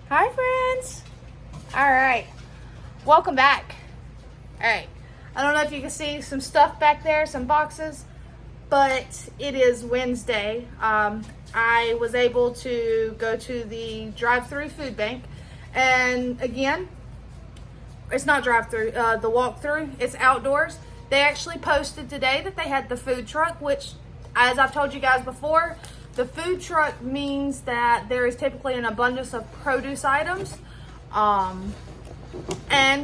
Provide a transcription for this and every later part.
Hi friends. All right, welcome back. All right, I don't know if you can see some stuff back there, some boxes, but it is Wednesday. I was able to go to the drive-through food bank, and again, it's not drive-through, the walk-through, it's outdoors. They actually posted today that they had the food truck, which, as I've told you guys before, the food truck means that there is typically an abundance of produce items, and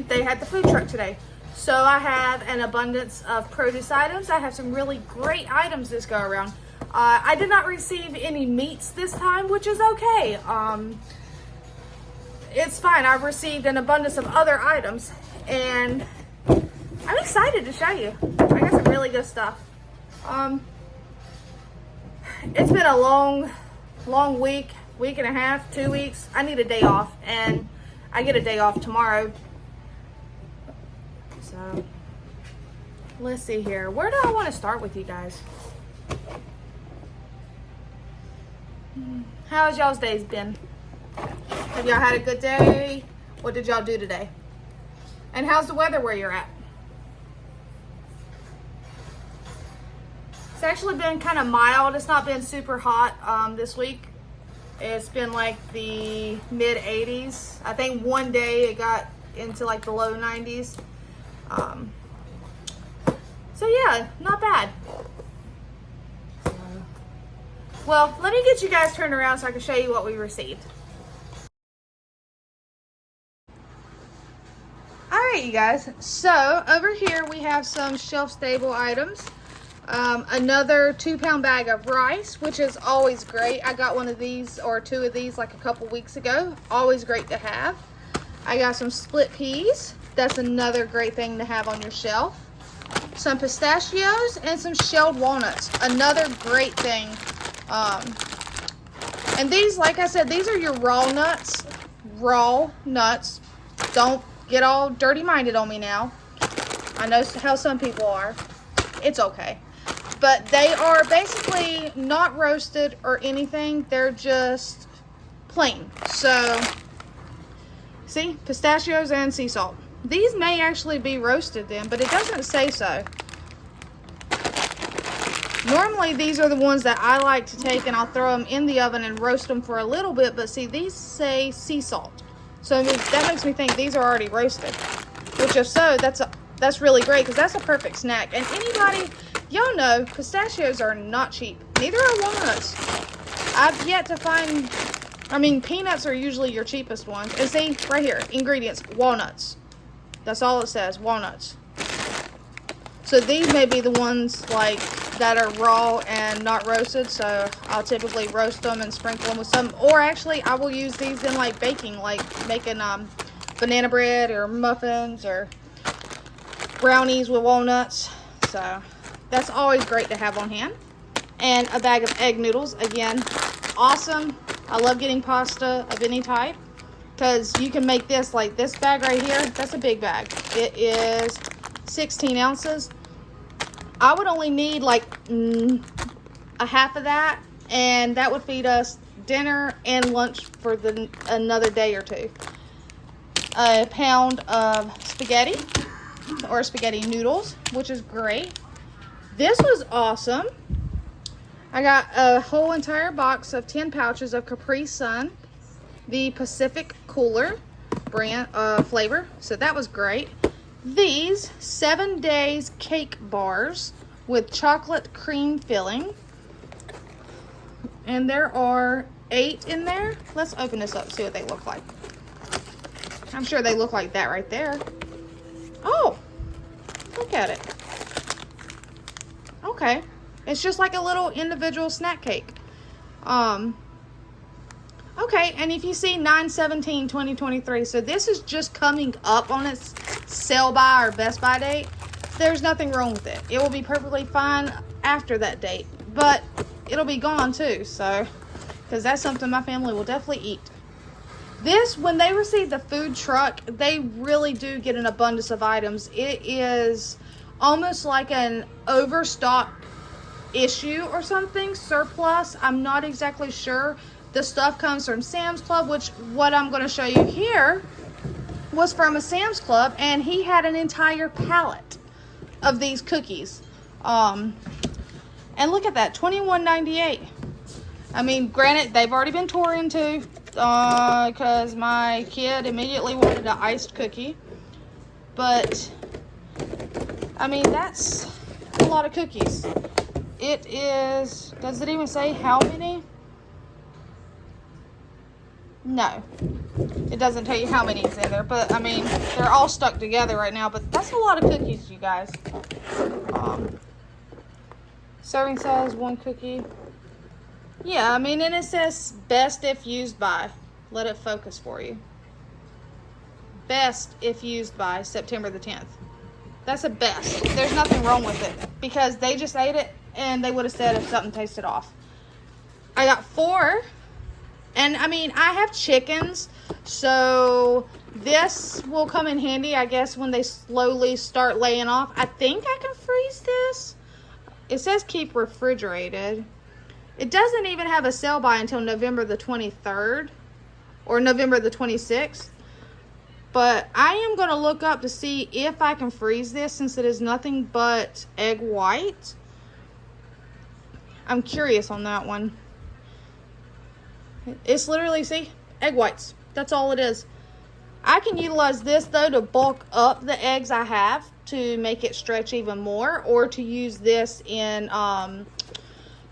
they had the food truck today. So I have an abundance of produce items. I have some really great items this go around. I did not receive any meats this time, which is okay. It's fine. I've received an abundance of other items, and I'm excited to show you. I got some really good stuff. It's been a long week and a half, 2 weeks. I need a day off, and I get a day off tomorrow. So let's see here. Where do I want to start with you guys? How's y'all's days been? Have y'all had a good day? What did y'all do today? And how's the weather where you're at? It's actually been kind of mild. It's not been super hot this week. It's been like the mid 80s. I think one day it got into like the low 90s. So yeah, not bad. Well, let me get you guys turned around so I can show you what we received. Alright, you guys. So over here we have some shelf-stable items. Another 2-pound bag of rice, which is always great. I got one of these or two of these like a couple weeks ago. Always great to have. I got some split peas. That's another great thing to have on your shelf. Some pistachios and some shelled walnuts. Another great thing. And these, like I said, these are your raw nuts. Raw nuts. Don't get all dirty-minded on me now. I know how some people are. It's okay. But they are basically not roasted or anything. They're just plain. So, see? Pistachios and sea salt. These may actually be roasted then, but it doesn't say so. Normally, these are the ones that I like to take and I'll throw them in the oven and roast them for a little bit. But see, these say sea salt. So that makes me think these are already roasted. Which if so, that's really great because that's a perfect snack. And anybody, y'all know, pistachios are not cheap. Neither are walnuts. I've yet to find, peanuts are usually your cheapest ones. And see, right here, ingredients, walnuts. That's all it says, walnuts. So these may be the ones like that are raw and not roasted. So I'll typically roast them and sprinkle them with some, or actually I will use these in like baking, like making banana bread or muffins or brownies with walnuts. So that's always great to have on hand. And a bag of egg noodles. Again, awesome. I love getting pasta of any type because you can make this, like this bag right here. That's a big bag. It is 16 ounces. I would only need like a half of that, and that would feed us dinner and lunch for another day or two. A pound of spaghetti or spaghetti noodles, which is great. This was awesome. I got a whole entire box of 10 pouches of Capri Sun, the Pacific Cooler brand flavor. So that was great. These 7 days cake bars with chocolate cream filling. And there are 8 in there. Let's open this up, see what they look like. I'm sure they look like that right there. Oh, look at it. Okay. It's just like a little individual snack cake. Okay, and if you see 9/17/2023, so this is just coming up on its sell by or best by date. There's nothing wrong with it. It will be perfectly fine after that date, but it'll be gone too, so, because that's something my family will definitely eat. This, when they receive the food truck, they really do get an abundance of items. It is almost like an overstock issue or something, surplus. I'm not exactly sure, The stuff comes from Sam's Club, which what I'm going to show you here was from a Sam's Club, and he had an entire pallet of these cookies. And look at that, $21.98. I mean, granted, they've already been tore into because my kid immediately wanted an iced cookie. But, I mean, that's a lot of cookies. It is, does it even say how many? No, it doesn't tell you how many is in there, but I mean, they're all stuck together right now, but that's a lot of cookies, you guys. Serving size, 1 cookie. Yeah, I mean, and it says best if used by. Let it focus for you. Best if used by September the 10th. That's a best. There's nothing wrong with it because they just ate it and they would have said if something tasted off. I got 4. And I mean, I have chickens, so this will come in handy, I guess, when they slowly start laying off. I think I can freeze this. It says keep refrigerated. It doesn't even have a sell by until November the 23rd or November the 26th. But I am going to look up to see if I can freeze this since it is nothing but egg white. I'm curious on that one. It's literally, see, egg whites. That's all it is. I can utilize this, though, to bulk up the eggs I have to make it stretch even more, or to use this in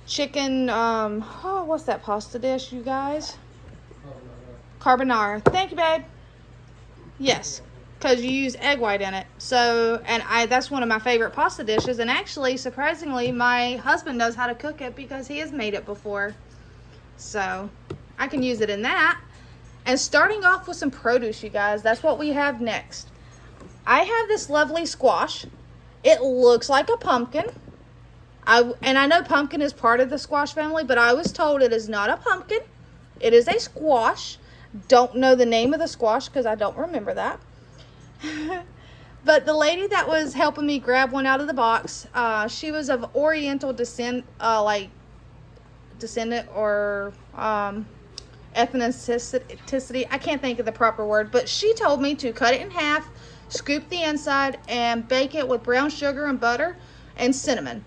chicken, what's that pasta dish, you guys? Carbonara. Thank you, babe. Yes, because you use egg white in it. So, and that's one of my favorite pasta dishes, and actually, surprisingly, my husband knows how to cook it because he has made it before. So I can use it in that. And starting off with some produce, you guys, that's what we have next. I have this lovely squash. It looks like a pumpkin. And I know pumpkin is part of the squash family, but I was told it is not a pumpkin. It is a squash. Don't know the name of the squash because I don't remember that. But the lady that was helping me grab one out of the box, she was of Oriental descent, descendant or ethnicity. I can't think of the proper word, but she told me to cut it in half, scoop the inside, and bake it with brown sugar and butter and cinnamon,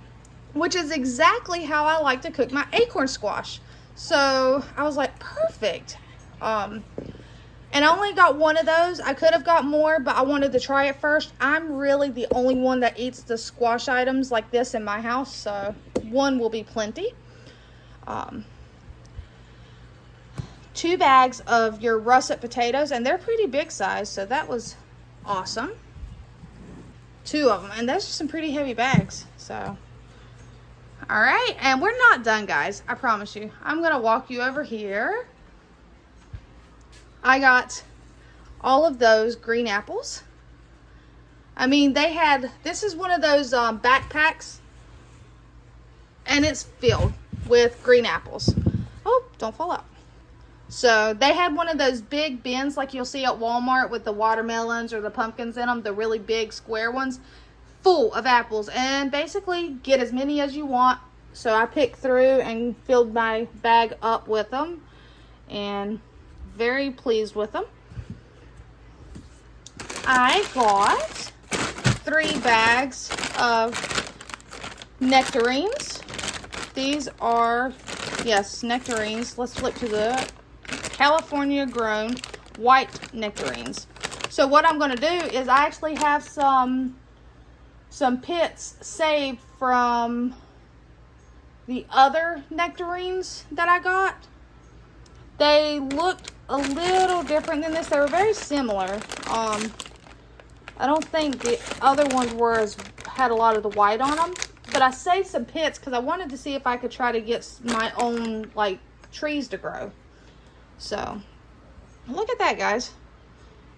which is exactly how I like to cook my acorn squash. So I was like, perfect. And I only got one of those. I could have got more, but I wanted to try it first. I'm really the only one that eats the squash items like this in my house, so one will be plenty. 2 bags of your russet potatoes, and they're pretty big size, so that was awesome. 2 of them, and those are some pretty heavy bags. So, all right, and we're not done, guys. I promise you. I'm gonna walk you over here. I got all of those green apples. I mean, they had, this is one of those backpacks, and it's filled with green apples. Oh, don't fall out. So they had one of those big bins like you'll see at Walmart with the watermelons or the pumpkins in them, the really big square ones, full of apples, and basically get as many as you want. So I picked through and filled my bag up with them, and very pleased with them. I got 3 bags of nectarines. These are, yes, nectarines. Let's flip to the California grown white nectarines. So what I'm going to do is I actually have some pits saved from the other nectarines that I got. They looked a little different than this. They were very similar. I don't think the other ones had a lot of the white on them, but I saved some pits because I wanted to see if I could try to get my own like trees to grow. So look at that, guys.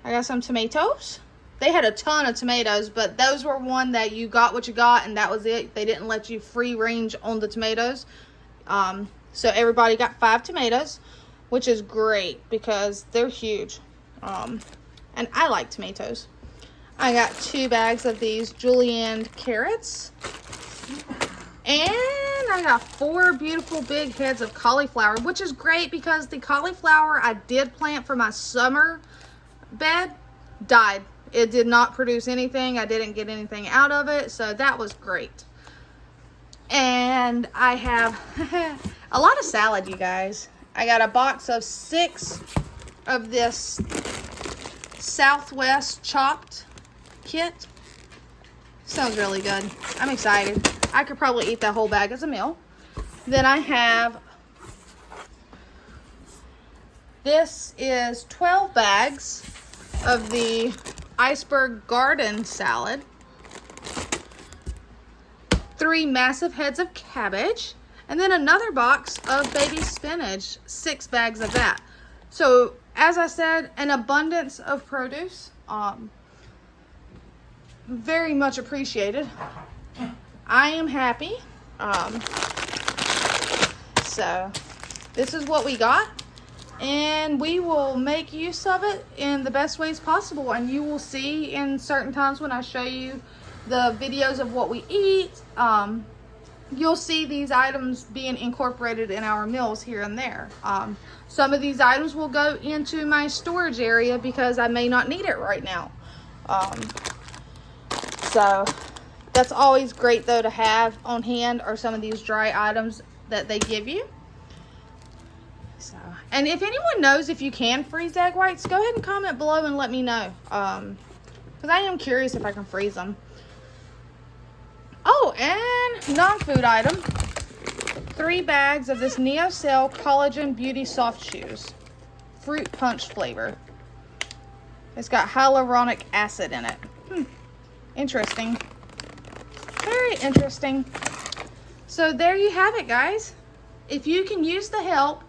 I got some tomatoes. They had a ton of tomatoes, but those were one that you got what you got, and that was it. They didn't let you free range on the tomatoes. So everybody got 5 tomatoes, which is great because they're huge. And I like tomatoes. I got 2 bags of these julienne carrots. And I got 4 beautiful big heads of cauliflower, which is great because the cauliflower I did plant for my summer bed died. It did not produce anything. I didn't get anything out of it, so that was great. And I have a lot of salad, you guys. I got a box of 6 of this Southwest chopped kit. Sounds really good. I'm excited. I could probably eat that whole bag as a meal. Then I have, this is 12 bags of the iceberg garden salad, 3 massive heads of cabbage, and then another box of baby spinach, 6 bags of that. So as I said, an abundance of produce, very much appreciated. I am happy. So this is what we got, and we will make use of it in the best ways possible. And you will see in certain times when I show you the videos of what we eat, you'll see these items being incorporated in our meals here and there. Some of these items will go into my storage area because I may not need it right now. So that's always great though to have on hand, are some of these dry items that they give you. So, and if anyone knows if you can freeze egg whites, go ahead and comment below and let me know. Because I am curious if I can freeze them. Oh, and non-food item, 3 bags of this NeoCell Collagen Beauty Soft Shoes, fruit punch flavor. It's got hyaluronic acid in it. Interesting. Very interesting. So there you have it, guys. If you can use the help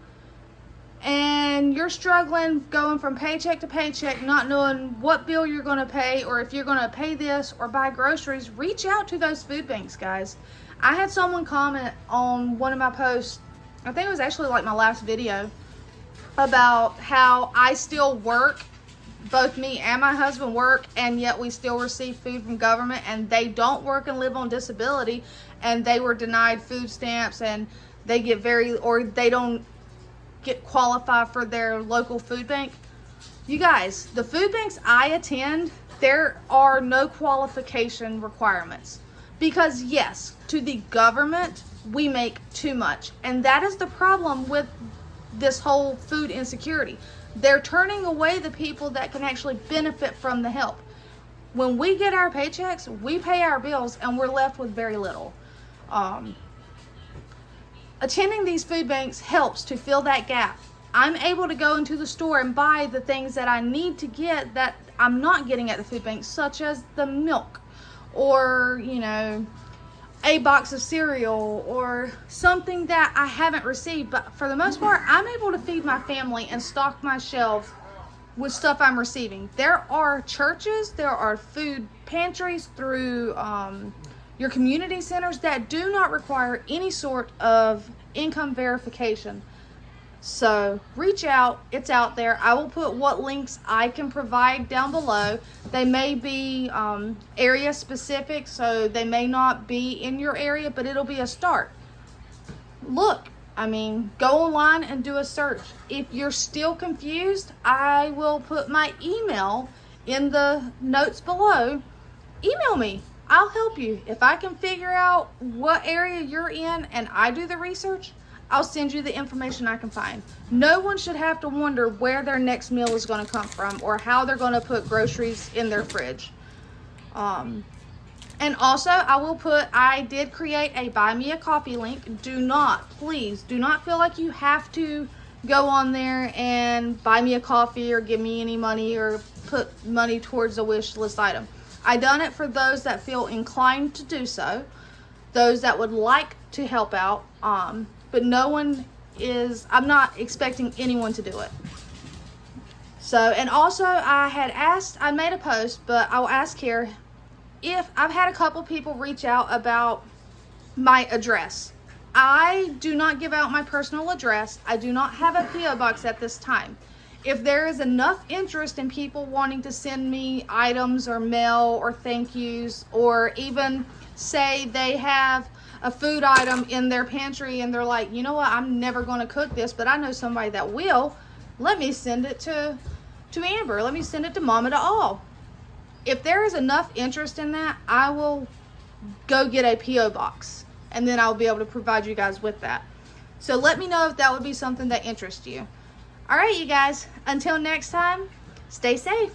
and you're struggling going from paycheck to paycheck, not knowing what bill you're going to pay or if you're going to pay this or buy groceries, reach out to those food banks, guys. I had someone comment on one of my posts, I think it was actually like my last video, about how I still work, both me and my husband work, and yet we still receive food from government, and they don't work and live on disability, and they were denied food stamps, and they get or they don't get qualified for their local food bank. You guys, the food banks I attend, there are no qualification requirements, because yes, to the government we make too much, and that is the problem with this whole food insecurity. They're turning away the people that can actually benefit from the help. When we get our paychecks, we pay our bills, and we're left with very little. Attending these food banks helps to fill that gap. I'm able to go into the store and buy the things that I need to get that I'm not getting at the food bank, such as the milk, or, you know, a box of cereal, or something that I haven't received. But for the most part, I'm able to feed my family and stock my shelves with stuff I'm receiving. There are churches, there are food pantries through your community centers that do not require any sort of income verification. So reach out, it's out there. I will put what links I can provide down below. They may be area specific, so they may not be in your area, but it'll be a start. Look, I mean, go online and do a search. If you're still confused, I will put my email in the notes below. Email me. I'll help you. If I can figure out what area you're in and I do the research, I'll send you the information I can find. No one should have to wonder where their next meal is going to come from or how they're going to put groceries in their fridge. And also, I did create a buy me a coffee link. Do not, please, do not feel like you have to go on there and buy me a coffee or give me any money or put money towards a wish list item. I done it for those that feel inclined to do so, those that would like to help out, but I'm not expecting anyone to do it. So, and also I made a post, but I'll ask here, if I've had a couple people reach out about my address. I do not give out my personal address. I do not have a P.O. box at this time. If there is enough interest in people wanting to send me items or mail or thank yous, or even say they have a food item in their pantry and they're like, you know what, I'm never going to cook this, but I know somebody that will. Let me send it to Amber. Let me send it to Mama to All. If there is enough interest in that, I will go get a P.O. box, and then I'll be able to provide you guys with that. So let me know if that would be something that interests you. All right, you guys, until next time, stay safe.